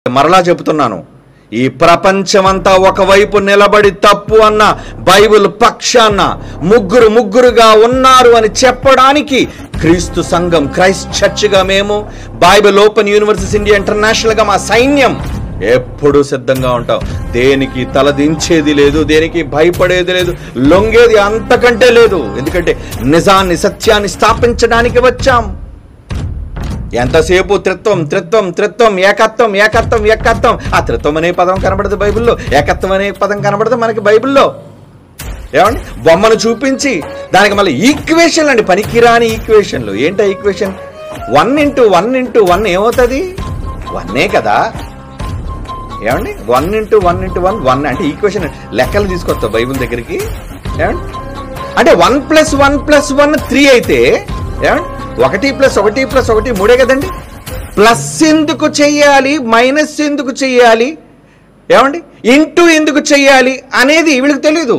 మరలా చెబుతున్నాను, ఈ ప్రపంచమంతా ఒకవైపు నిలబడి తప్పు అన్న బైబిల్ పక్షాన ముగ్గురుగా ఉన్నారు అని చెప్పడానికి క్రీస్తు సంఘం, క్రైస్ట్ చర్చ్గా మేము, బైబిల్ ఓపెన్ యూనివర్సిటీ ఇండియా ఇంటర్నేషనల్గా మా సైన్యం ఎప్పుడూ సిద్ధంగా ఉంటాం. దేనికి తలదించేది లేదు, దేనికి భయపడేది లేదు, లొంగేది అంతకంటే లేదు. ఎందుకంటే నిజాన్ని, సత్యాన్ని స్థాపించడానికి వచ్చాం. ఎంతసేపు త్రిత్వం, ఏకత్వం. ఆ త్రిత్వం అనే పదం కనబడదు బైబిల్లో, ఏకత్వం అనే పదం కనబడదు మనకి బైబిల్లో. ఏమండి, బొమ్మను చూపించి దానికి మళ్ళీ ఈక్వేషన్లు అండి, పనికిరాని ఈక్వేషన్లు. ఏంటా ఈక్వేషన్? 1 × 1 × 1 ఏమవుతుంది? 1 కదా. ఏమండి, 1 × 1 × 1 1 అంటే ఈక్వేషన్. లెక్కలు తీసుకొస్తావు బైబిల్ దగ్గరికి. ఏమండి, అంటే 1 + 1 + 1 3 అయితే ఏమండి, 1 + 1 + 1 3 కదండి. ప్లస్ ఎందుకు చెయ్యాలి, మైనస్ ఎందుకు చెయ్యాలి, ఏమండి, ఇంటూ ఎందుకు చెయ్యాలి అనేది వీళ్ళకి తెలీదు.